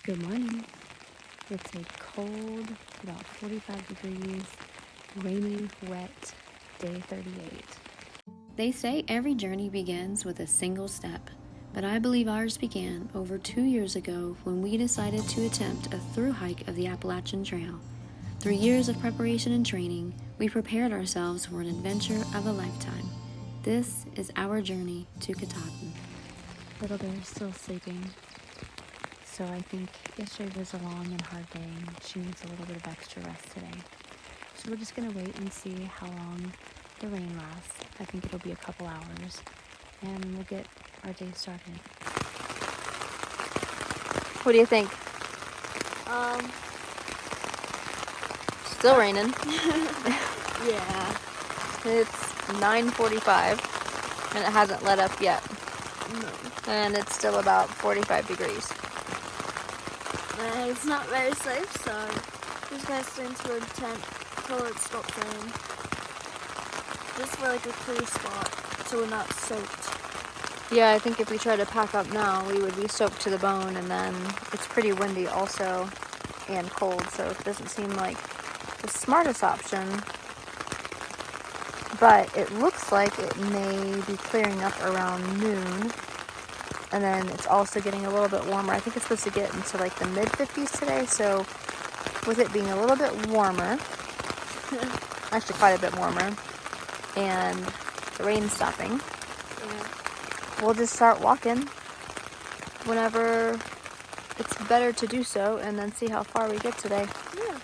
Good morning. It's a cold, about 45 degrees, rainy, wet day 38. They say every journey begins with a single step, but I believe ours began over 2 years ago when we decided to attempt a thru hike of the Appalachian Trail. Through years of preparation and training, we prepared ourselves for an adventure of a lifetime. This is our journey to Katahdin. Little Bear is still sleeping, so I think yesterday was a long and hard day and she needs a little bit of extra rest today. So we're just going to wait and see how long the rain lasts. I think it'll be a couple hours and we'll get our day started. What do you think? Still raining. Yeah. It's 9:45 and it hasn't let up yet. No. And it's still about 45 degrees. It's not very safe, so we're just gonna stay into the tent until it stops raining. Just for like a clear spot, so we're not soaked. Yeah, I think if we try to pack up now, we would be soaked to the bone, and then it's pretty windy also and cold, so it doesn't seem like the smartest option. But it looks like it may be clearing up around noon, and then it's also getting a little bit warmer. I think it's supposed to get into like the mid-50s today, so with it being a little bit warmer, actually quite a bit warmer, and the rain stopping, we'll just start walking whenever it's better to do so, and then see how far we get today. Yeah.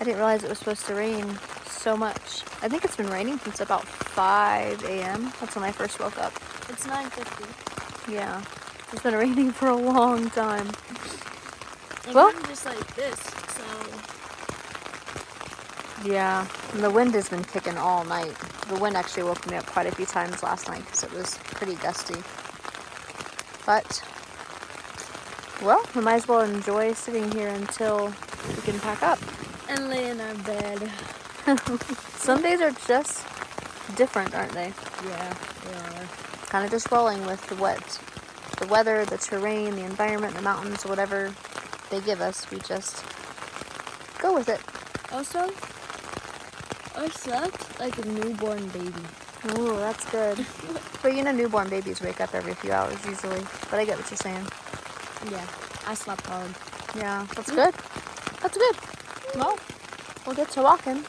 I didn't realize it was supposed to rain so much. I think it's been raining since about 5 a.m. That's when I first woke up. It's 9:50. Yeah, it's been raining for a long time. And Well- kind of just like this, so Yeah, and the wind has been kicking all night. The wind actually woke me up quite a few times last night because it was pretty gusty. But, well, we might as well enjoy sitting here until we can pack up. and lay in our bed. Some days are just different, aren't they? Yeah, they are. Kind of just rolling with the weather, the terrain, the environment, the mountains, whatever they give us. We just go with it. Also, I slept like a newborn baby. Ooh, that's good. But you know, newborn babies wake up every few hours usually. But I get what you're saying. Yeah, I slept hard. Yeah, that's good. That's good. Well, we'll get to walking.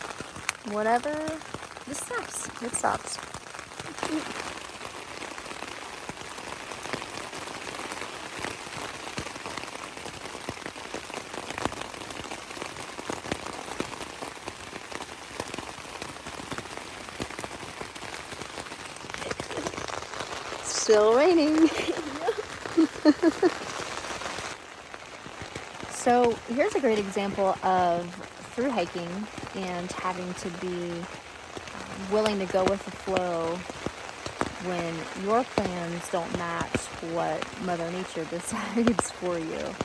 Whatever This stops. it stops. Still raining. So here's a great example of thru hiking and having to be willing to go with the flow when your plans don't match what Mother Nature decides for you.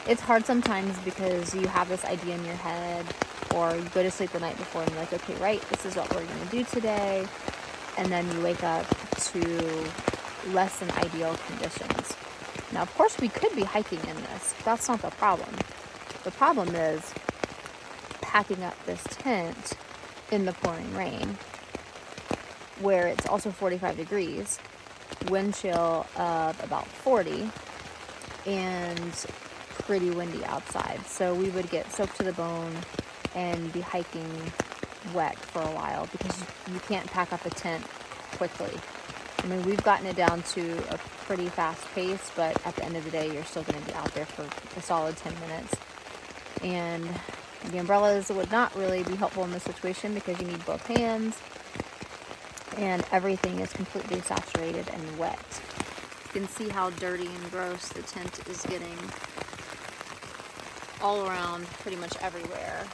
It's hard sometimes because you have this idea in your head, or you go to sleep the night before and you're like, okay, right, this is what we're going to do today. And then you wake up to less than ideal conditions. Now, of course, we could be hiking in this. That's not the problem. The problem is packing up this tent in the pouring rain, where it's also 45 degrees, wind chill of about 40, and pretty windy outside. So we would get soaked to the bone and be hiking wet for a while because you can't pack up a tent quickly. I mean, we've gotten it down to a pretty fast pace, but at the end of the day, you're still going to be out there for a solid 10 minutes. And the umbrellas would not really be helpful in this situation because you need both hands, and everything is completely saturated and wet. You can see how dirty and gross the tent is getting all around, pretty much everywhere.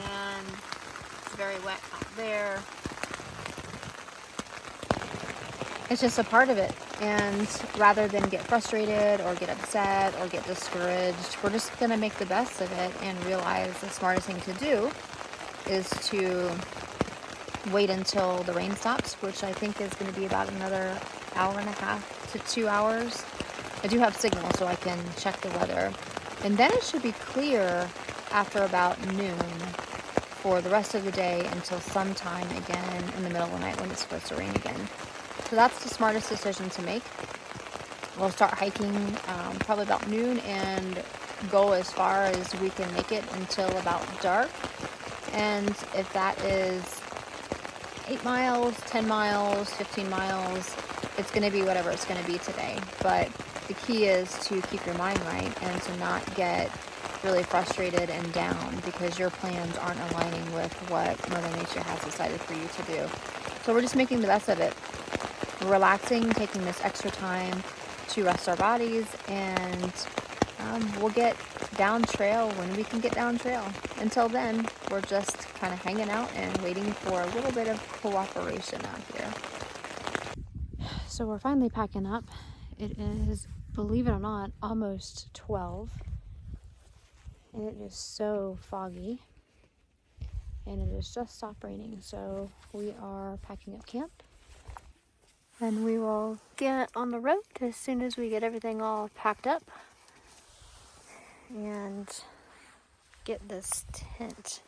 And it's very wet out there. It's just a part of it. And rather than get frustrated or get upset or get discouraged, we're just going to make the best of it and realize the smartest thing to do is to wait until the rain stops, which I think is going to be about another hour and a half to 2 hours. I do have signal, so I can check the weather. And then it should be clear after about noon for the rest of the day until sometime again in the middle of the night when it's supposed to rain again. So that's the smartest decision to make. We'll start hiking probably about noon and go as far as we can make it until about dark. And if that is 8 miles, 10 miles, 15 miles, it's going to be whatever it's going to be today. But the key is to keep your mind right and to not get really frustrated and down because your plans aren't aligning with what Mother Nature has decided for you to do. So we're just making the best of it. Relaxing, taking this extra time to rest our bodies, and we'll get down trail when we can get down trail. Until then, we're just kind of hanging out and waiting for a little bit of cooperation out here. So we're finally packing up. It is, believe it or not, almost 12. And it is so foggy. And it has just stopped raining. So we are packing up camp. And we will get on the road as soon as we get everything all packed up. And get this tent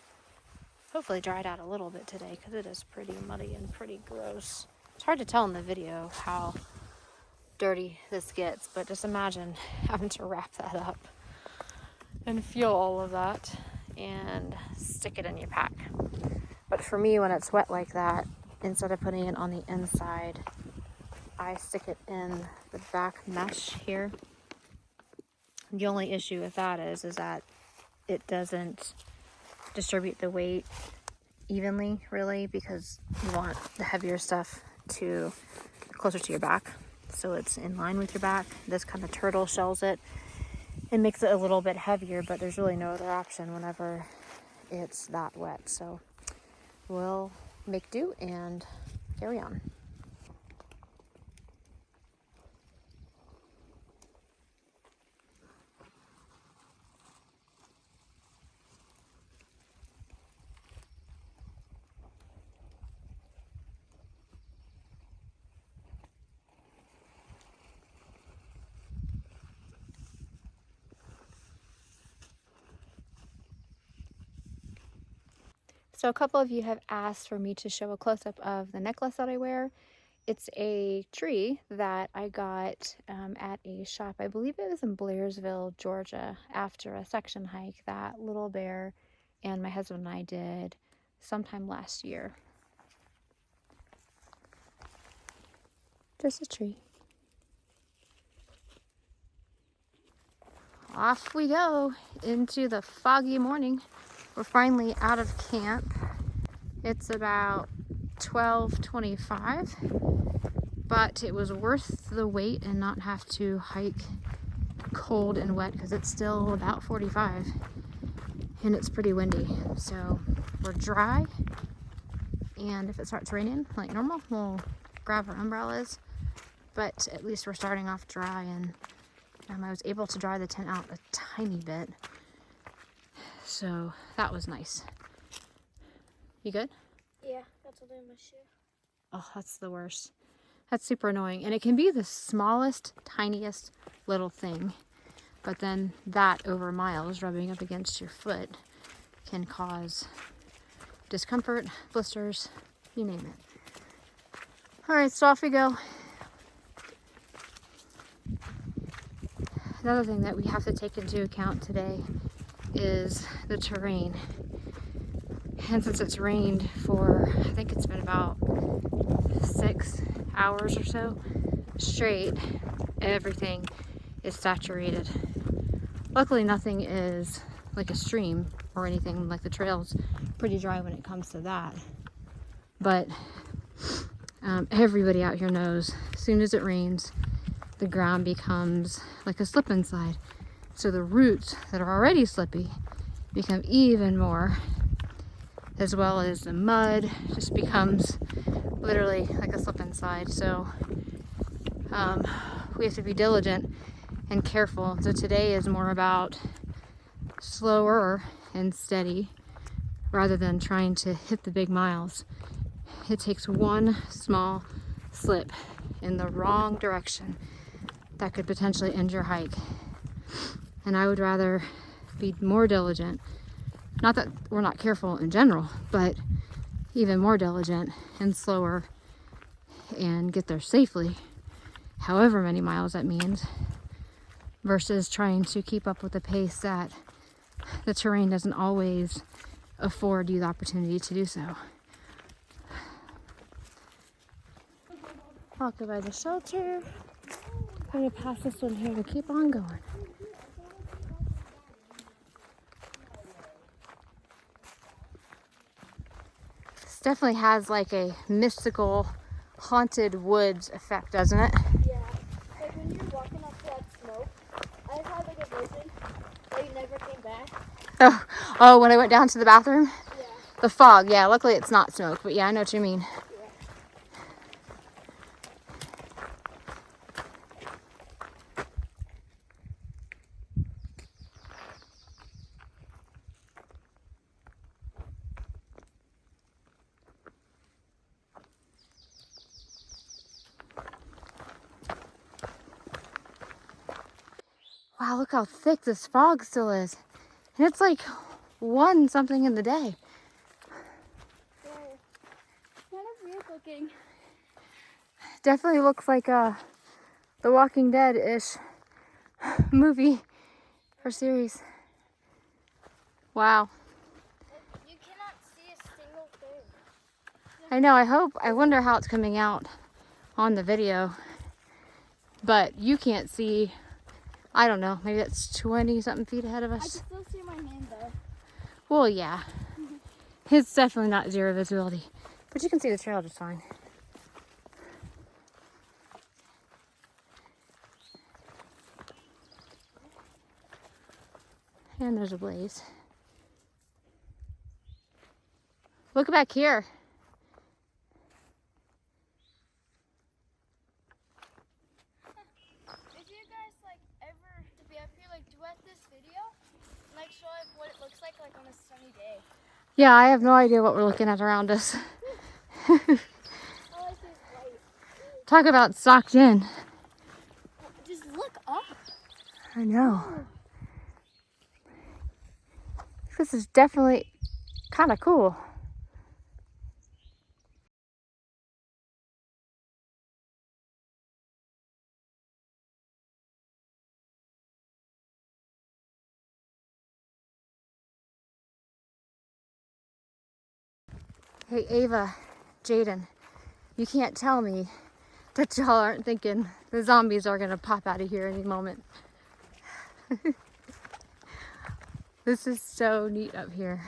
hopefully dried out a little bit today because it is pretty muddy and pretty gross. It's hard to tell in the video how dirty this gets, but just imagine having to wrap that up and feel all of that and stick it in your pack. But for me, when it's wet like that, instead of putting it on the inside, I stick it in the back mesh here. The only issue with that is that it doesn't distribute the weight evenly, really, because you want the heavier stuff to closer to your back, so it's in line with your back. This kind of turtle shells it and makes it a little bit heavier, but there's really no other option whenever it's that wet. So we'll make do and carry on. So a couple of you have asked for me to show a close-up of the necklace that I wear. It's a tree that I got at a shop. I believe it was in Blairsville, Georgia, after a section hike that Little Bear and my husband and I did sometime last year. Just a tree. Off we go into the foggy morning. We're finally out of camp. It's about 12:25, but it was worth the wait and not have to hike cold and wet because it's still about 45 and it's pretty windy. So we're dry, and if it starts raining like normal, we'll grab our umbrellas, but at least we're starting off dry, and I was able to dry the tent out a tiny bit. So that was nice. You good? Yeah, that's all in my shoe. Oh, that's the worst. That's super annoying. And it can be the smallest, tiniest little thing. But then that over miles rubbing up against your foot can cause discomfort, blisters, you name it. All right, so off we go. Another thing that we have to take into account today is the terrain. And since it's rained for, I think it's been about 6 hours or so straight, everything is saturated. Luckily nothing is like a stream or anything like the trail's pretty dry when it comes to that. But everybody out here knows as soon as it rains, the ground becomes like a slip and slide. So the roots that are already slippy become even more, as well as the mud just becomes literally like a slip and slide. So we have to be diligent and careful. So today is more about slower and steady rather than trying to hit the big miles. It takes one small slip in the wrong direction that could potentially end your hike. And I would rather be more diligent. Not that we're not careful in general, but even more diligent and slower and get there safely, however many miles that means, versus trying to keep up with the pace that the terrain doesn't always afford you the opportunity to do so. Walk by the shelter. I'm going to pass this one here to keep on going. This definitely has like a mystical, haunted woods effect, doesn't it? Yeah. Like when you're walking up to that smoke, I just had like a vision that you never came back. Oh, when I went down to the bathroom? Yeah. The fog, yeah. Luckily it's not smoke, but yeah, I know what you mean. Wow, look how thick this fog still is. And it's like 1 something in the day. Yeah. Kind of weird looking. Definitely looks like a The Walking Dead-ish movie or series. Wow. You cannot see a single thing. I know, I wonder how it's coming out on the video. But you can't see, I don't know, maybe that's 20 something feet ahead of I can us. still see my hand though. Well, yeah. It's definitely not zero visibility, but you can see the trail just fine. And there's a blaze. Look back here. If you guys like ever to be up here, like duet this video, and, like show like what it looks like on a sunny day. Yeah, I have no idea what we're looking at around us. All I see is white. Talk about socked in. Just look up. I know. This is definitely kind of cool. Hey, Ava, Jaden, you can't tell me that y'all aren't thinking the zombies are gonna pop out of here any moment. This is so neat up here.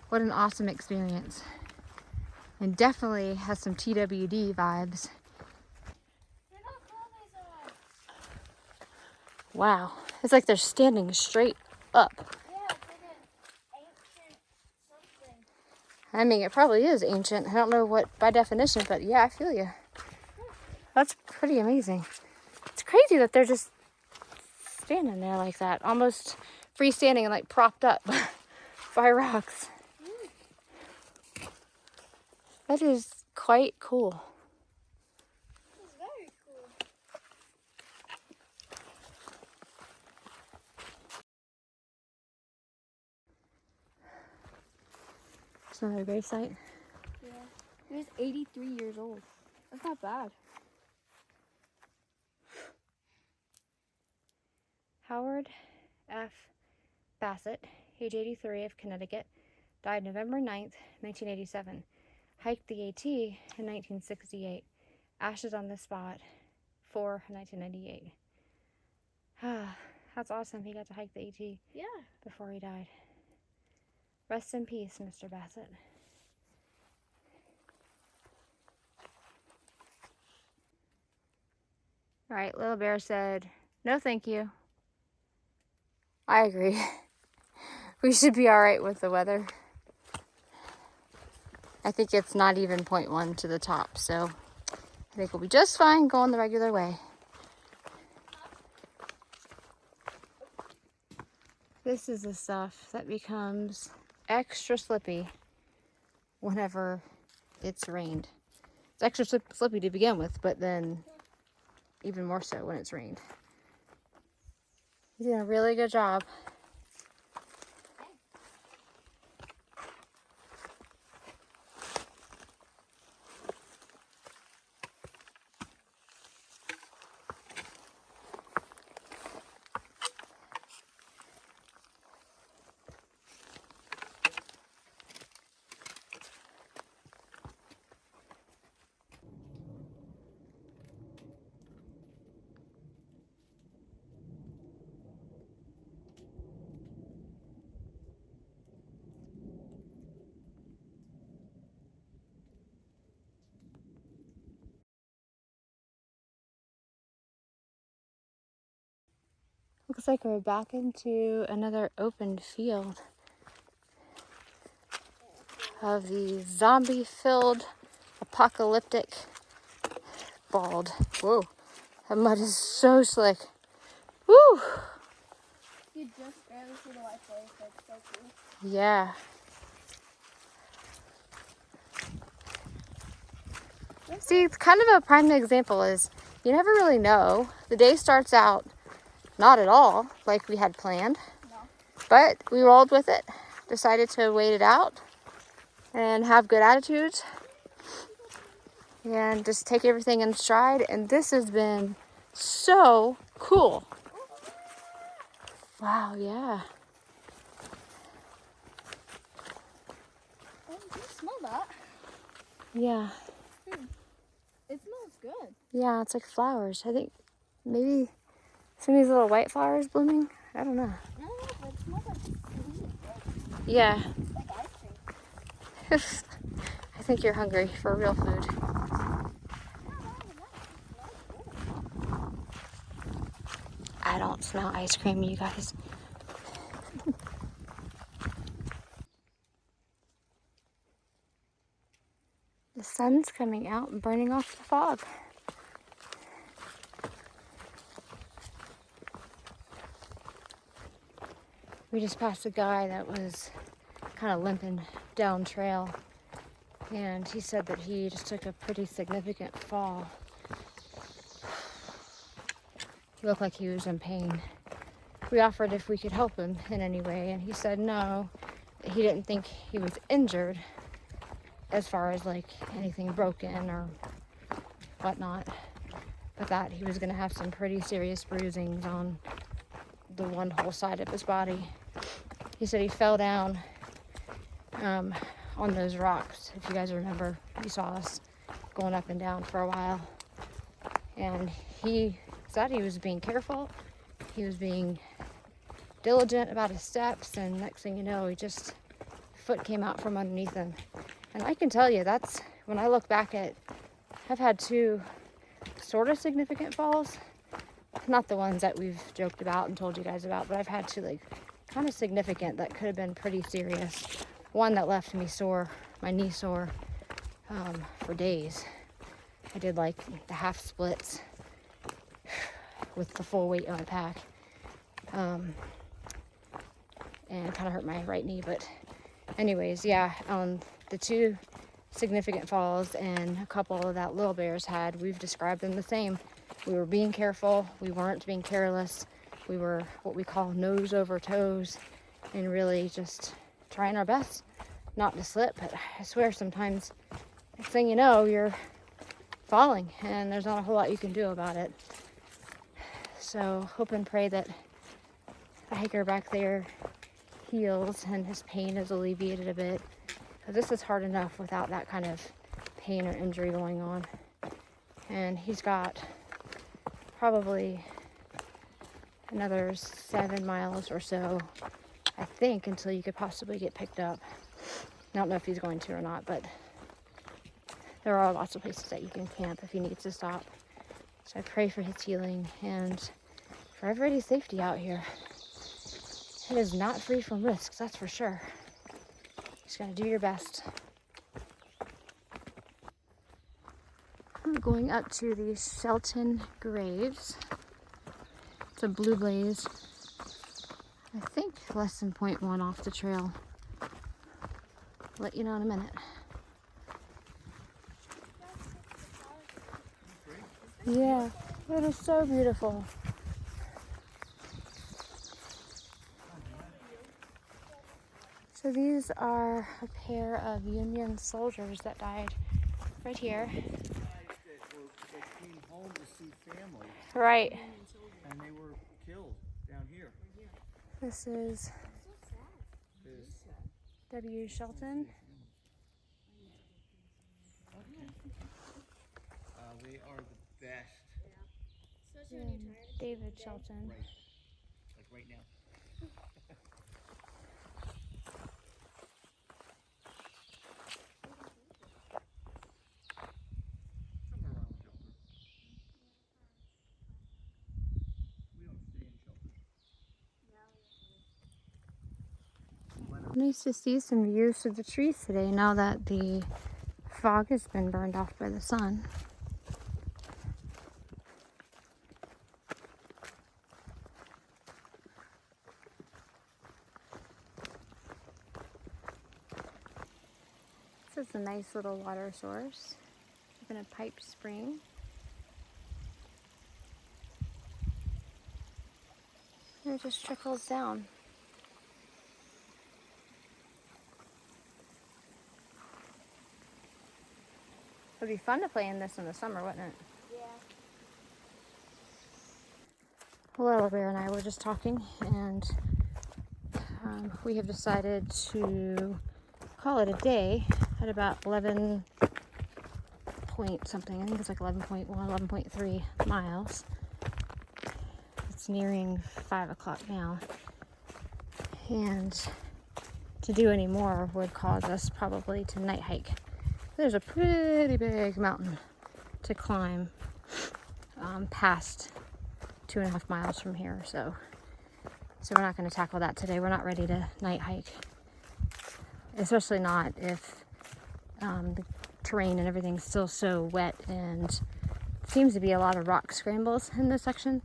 What an awesome experience. And definitely has some TWD vibes. Look how cool these are. Wow, it's like they're standing straight up. Yeah, it's like an ancient something. I mean, it probably is ancient. I don't know what by definition, but yeah, I feel you. That's pretty amazing. It's crazy that they're just standing there like that, almost freestanding and like propped up by rocks. That is quite cool. This is very cool. It's another grave site. Yeah. He was 83 years old. That's not bad. Howard F. Bassett, age 83, of Connecticut, died November 9th, 1987. Hiked the AT in 1968. Ashes on this spot for 1998. That's awesome. He got to hike the AT Yeah. before he died. Rest in peace, Mr. Bassett. All right, Little Bear said, no thank you. I agree. We should be all right with the weather. I think it's not even 0.1 to the top, so I think we'll be just fine going the regular way. This is the stuff that becomes extra slippy whenever it's rained. It's extra slippy to begin with, but then even more so when it's rained. You're doing a really good job. Looks like we're back into another open field of the zombie-filled, apocalyptic bald. Whoa, that mud is so slick. Woo! You just barely see the white place, so it's so cool. Yeah. See, it's kind of a prime example is you never really know. The day starts out not at all like we had planned, but we rolled with it, decided to wait it out and have good attitudes and just take everything in stride. And this has been so cool. Wow, yeah. Oh, you smell that? Yeah. It smells good. Yeah, it's like flowers. I think maybe some of these little white flowers blooming. I don't know. No, but it smells like sweet. Yeah. Like ice cream. I think you're hungry for real food. I don't smell ice cream, you guys. The sun's coming out and burning off the fog. We just passed a guy that was kind of limping down trail, and he said that he just took a pretty significant fall. He looked like he was in pain. We offered if we could help him in any way, and he said no, that he didn't think he was injured as far as like anything broken or whatnot, but that he was going to have some pretty serious bruisings on the one whole side of his body. He said he fell down on those rocks. If you guys remember, you saw us going up and down for a while, and he said he was being careful, he was being diligent about his steps, and next thing you know, he just, foot came out from underneath him. And I can tell you, that's, when I look back at, I've had two sort of significant falls, not the ones that we've joked about and told you guys about, but I've had two like kind of significant that could have been pretty serious. One that left me sore, my knee sore, for days. I did like the half splits with the full weight on my pack, and kind of hurt my right knee. But anyways, yeah, the two significant falls and a couple that little bears had, we've described them the same. We were being careful, we weren't being careless, we were what we call nose over toes, and really just trying our best not to slip. But I swear sometimes, next thing you know, you're falling and there's not a whole lot you can do about it. So hope and pray that the hiker back there heals and his pain is alleviated a bit, because this is hard enough without that kind of pain or injury going on. And he's got probably another 7 miles or so, I think, until you could possibly get picked up. I don't know if he's going to or not, but there are lots of places that you can camp if he needs to stop. So I pray for his healing and for everybody's safety out here. It is not free from risks, that's for sure. Just gotta do your best. I'm going up to the Shelton Graves. It's a blue blaze. I think less than 0.1 off the trail. I'll let you know in a minute. Yeah. It is so beautiful. So these are a pair of Union soldiers that died right here. They came home to see family. Right. And they were killed down here. This is W. Shelton. They are the best. And David Shelton. Right. Like right now. Somewhere around shelter. We don't stay in shelter. Nice to see some views of the trees today now that the fog has been burned off by the sun. This is a nice little water source. Even a pipe spring. And it just trickles down. It would be fun to play in this in the summer, wouldn't it? Yeah. Laurel Bear and I were just talking, and we have decided to call it a day at about 11 point something. I think it's like 11.1, 11.3 miles. It's nearing 5 o'clock now. And to do any more would cause us probably to night hike. There's a pretty big mountain to climb past 2.5 miles from here. So we're not going to tackle that today. We're not ready to night hike. Especially not if the terrain and everything's still so wet, and seems to be a lot of rock scrambles in this section.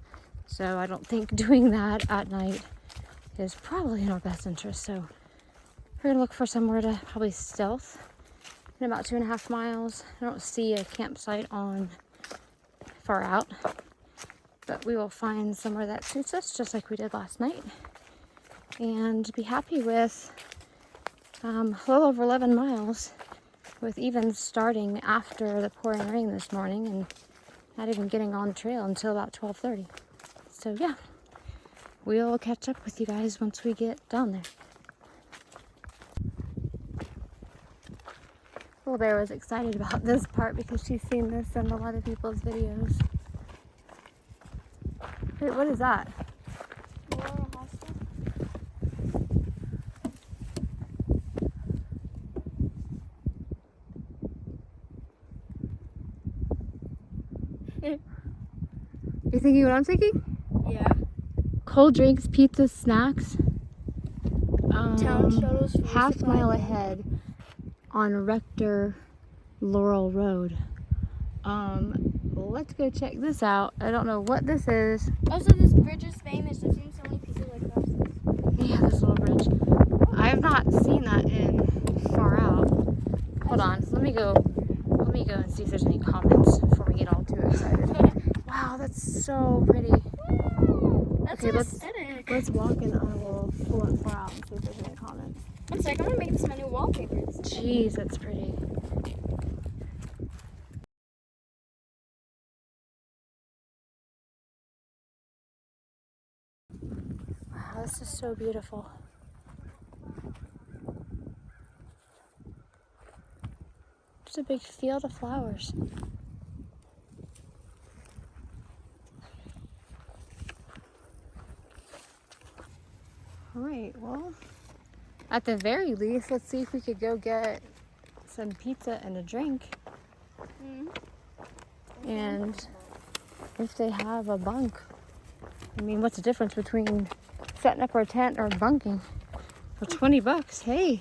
So I don't think doing that at night is probably in our best interest. So we're gonna look for somewhere to probably stealth in about 2.5 miles. I don't see a campsite on far out, but we will find somewhere that suits us, just like we did last night, and be happy with a little over 11 miles, with even starting after the pouring rain this morning and not even getting on the trail until about 12:30. So yeah, we'll catch up with you guys once we get down there. Little Bear was excited about this part because she's seen this in a lot of people's videos. Wait, what is that? Laurel Hostel. You thinking what I'm thinking? Yeah. Cold drinks, pizza, snacks. Town shuttles. For Half resupply mile day. ahead on Rector Laurel Road. Let's go check this out. I don't know what this is. Also, this bridge is famous. I've seen so many people like this. Yeah, this little bridge. I have not seen that in far out. Hold on, let me go and see if there's any comments before we get all too excited. Wow, that's so pretty. That's Okay, so let's aesthetic. walk and I will pull it far out and see if there's any comments. One sec, I'm gonna make this my new wallpaper. Jeez, that's pretty. Wow, this is so beautiful. Just a big field of flowers. All right, well, at the very least, let's see if we could go get some pizza and a drink. And if they have a bunk. I mean, what's the difference between setting up our tent or bunking? For $20, hey,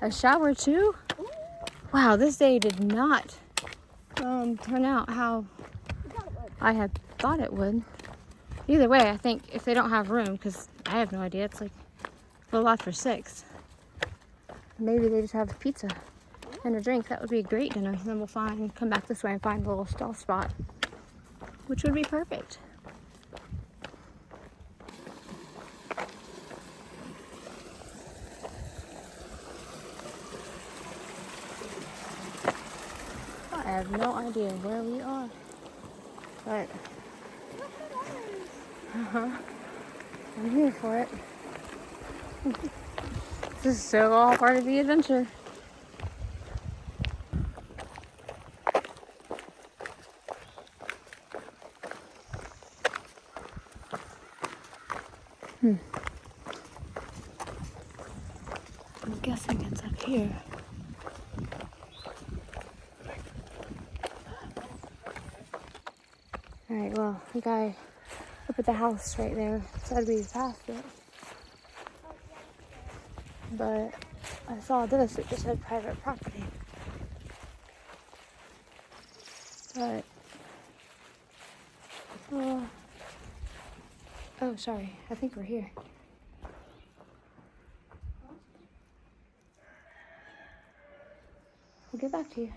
a shower too? Wow, this day did not turn out how I had thought it would. Either way, I think if they don't have room, because I have no idea, it's like a lot for 6. Maybe they just have pizza and a drink. That would be a great dinner. Then we'll come back this way and find a little stealth spot. which would be perfect. I have no idea where we are, but I'm here for it. This is so all part of the adventure. I'm guessing it's up here. Alright, well, the guy up at the house right there said we passed it. But I saw this, it just said private property. But, oh, sorry, I think we're here. We'll get back to you.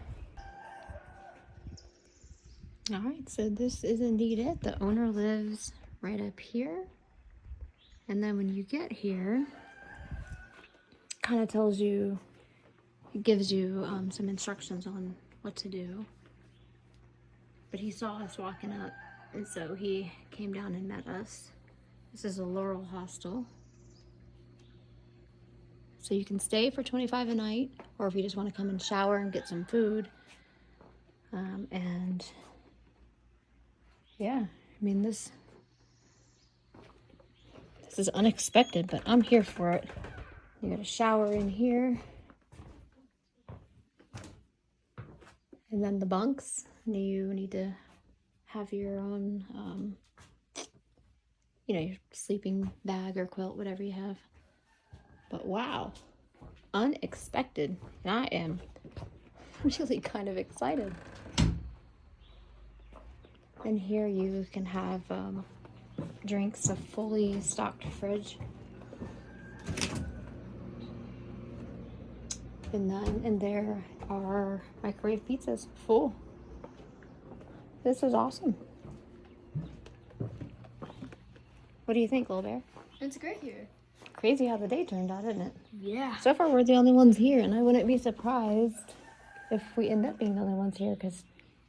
All right, so this is indeed it. The owner lives right up here. And then when you get here, kind of tells you, it gives you some instructions on what to do. But he saw us walking up, and so he came down and met us. This is a Laurel hostel. So you can stay for $25 a night, or if you just want to come and shower and get some food. And yeah, I mean, this is unexpected, but I'm here for it. You got a shower in here. And then the bunks, you need to have your own, your sleeping bag or quilt, whatever you have. But wow, unexpected. And I am really kind of excited. And here you can have drinks, a fully stocked fridge. And there are microwave pizzas, full. This is awesome. What do you think, Little Bear? It's great here. Crazy how the day turned out, isn't it? Yeah. So far, we're the only ones here, and I wouldn't be surprised if we end up being the only ones here, because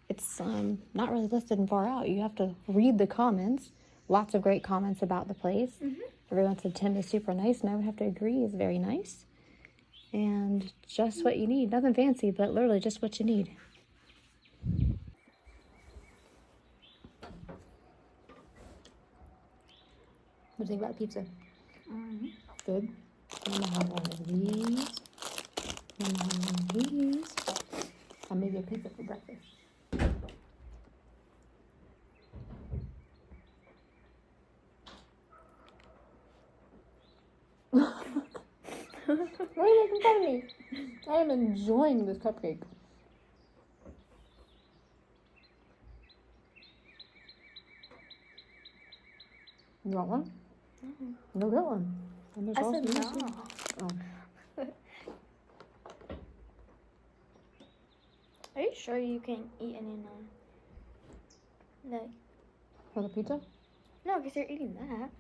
it's not really listed and far out. You have to read the comments. Lots of great comments about the place. Mm-hmm. Everyone said Tim is super nice, and I would have to agree, he's very nice. And just what you need. Nothing fancy, but literally just what you need. What do you think about pizza? Mm-hmm. Good. I'm gonna have one of these. I'm gonna have one of these. Or maybe a pizza for breakfast. Why are you making fun of me? I am enjoying this cupcake. You want one? Mm-hmm. No, get one. I said no. Oh. Are you sure you can eat any of that? For the pizza? No, because you're eating that.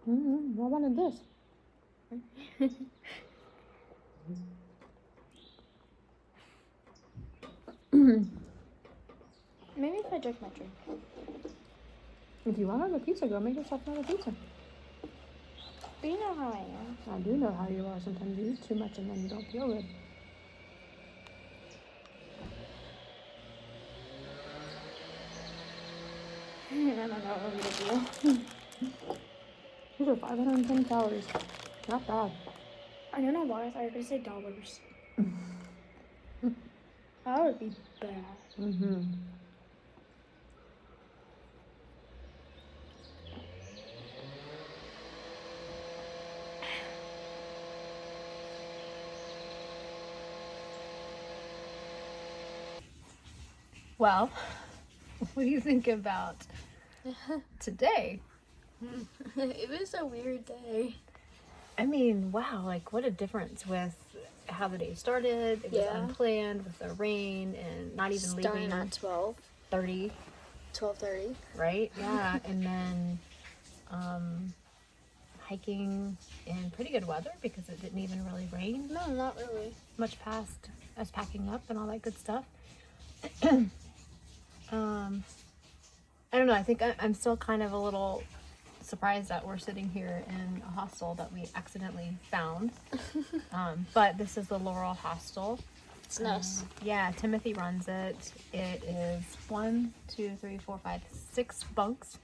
Mm-hmm. I wanted this. Maybe if I drink my drink. If you want another pizza, go make yourself another pizza. But you know how I am. I do know how you are. Sometimes you eat too much and then you don't feel good. I don't know what I'm gonna do. These are 510 calories. Not bad. I don't know why I thought you were gonna say dollars. That would be bad. Mm-hmm. Well, what do you think about today? It was a weird day. I mean, wow, like what a difference with how the day started. It was unplanned with the rain and not even Starting leaving. at 12. 30, 12:30. right? Yeah. And then hiking in pretty good weather because it didn't even really rain No, not really. much past us packing up and all that good stuff. I don't know. I think I'm still kind of a little surprised that we're sitting here in a hostel that we accidentally found. But this is the Laurel Hostel. It's nice. Yeah, Timothy runs it. It is 6 bunks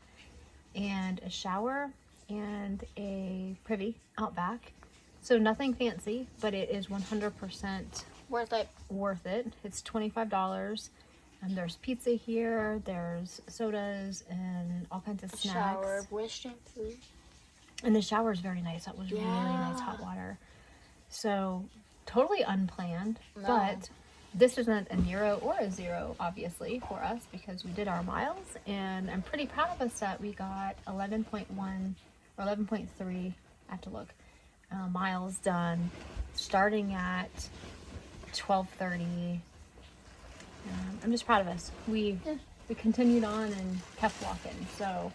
and a shower and a privy out back. So nothing fancy, but it is 100% Worth it. worth it. It's $25. And there's pizza here, there's sodas and all kinds of snacks. Shower, voice shampoo. And the shower is very nice. That was really nice hot water. So totally unplanned, but this isn't a Nero or a zero, obviously, for us because we did our miles. And I'm pretty proud of us that we got 11.1 or 11.3, I have to look, miles done starting at 12:30. I'm just proud of us. We continued on and kept walking. So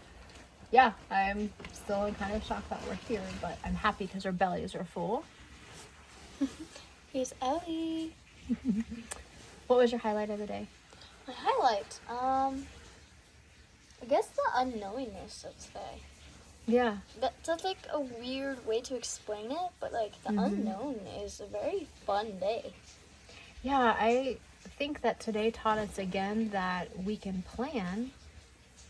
yeah, I'm still in kind of shock that we're here, but I'm happy because our bellies are full. Here's Ellie. What was your highlight of the day? My highlight, I guess the unknowingness of today. Yeah. That's like a weird way to explain it, but like the unknown is a very fun day. Yeah, I think that today taught us again that we can plan,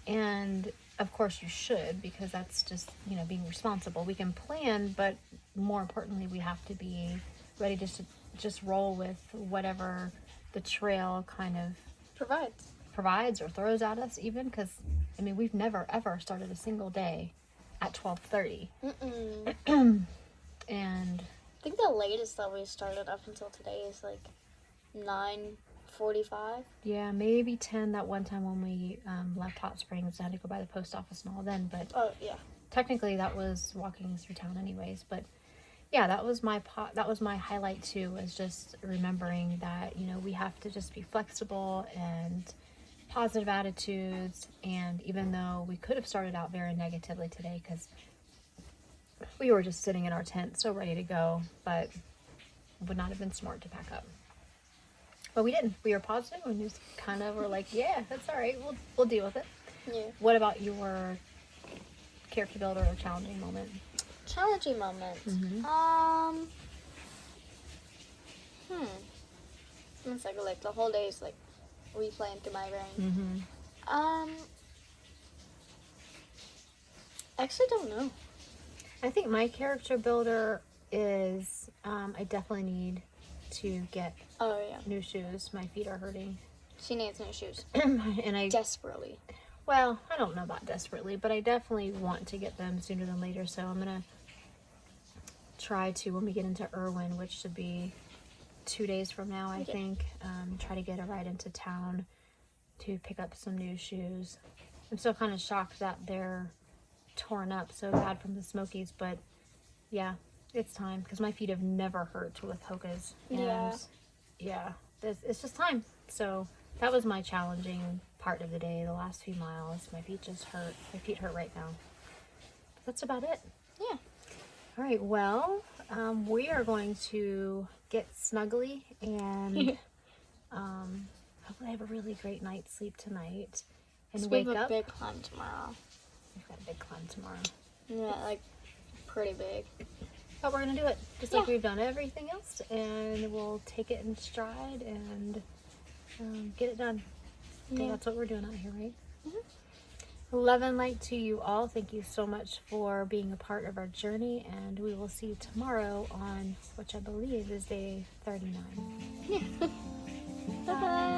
and of course you should, because that's just, being responsible. We can plan, but more importantly, we have to be ready to just roll with whatever the trail kind of provides or throws at us, even because, we've never ever started a single day at 12:30. And I think the latest that we started up until today is like 9:45. yeah, maybe 10 that one time when we left Hot Springs. I had to go by the post office and all then, but Yeah. technically that was walking through town anyways. But yeah, that was my highlight too, was just remembering that, we have to just be flexible and positive attitudes. And even though we could have started out very negatively today because we were just sitting in our tent so ready to go, but it would not have been smart to pack up. But we didn't. We were positive and just kind of were like, yeah, that's all right. We'll deal with it. Yeah. What about your character builder or challenging moment? Challenging moment. It's like the whole day is like replaying through my brain. Actually don't know. I think my character builder is I definitely need to get new shoes. My feet are hurting. She needs new shoes. And I Desperately. Well, I don't know about desperately, but I definitely want to get them sooner than later. So I'm gonna try to, when we get into Irwin, which should be 2 days from now, I think, try to get a ride into town to pick up some new shoes. I'm still kind of shocked that they're torn up so bad from the Smokies, but yeah, it's time because my feet have never hurt with Hoka's. And it's just time. So that was my challenging part of the day. The last few miles, my feet just hurt. My feet hurt right now. But that's about it. Yeah. All right. Well, we are going to get snuggly and hopefully have a really great night's sleep tonight and wake We have up. a big climb tomorrow. We've got a big climb tomorrow. Yeah, like pretty big. But we're going to do it just like we've done everything else, and we'll take it in stride and get it done. So that's what we're doing out here, right? Love and light to you all. Thank you so much for being a part of our journey, and we will see you tomorrow on, which I believe is day 39. Bye-bye.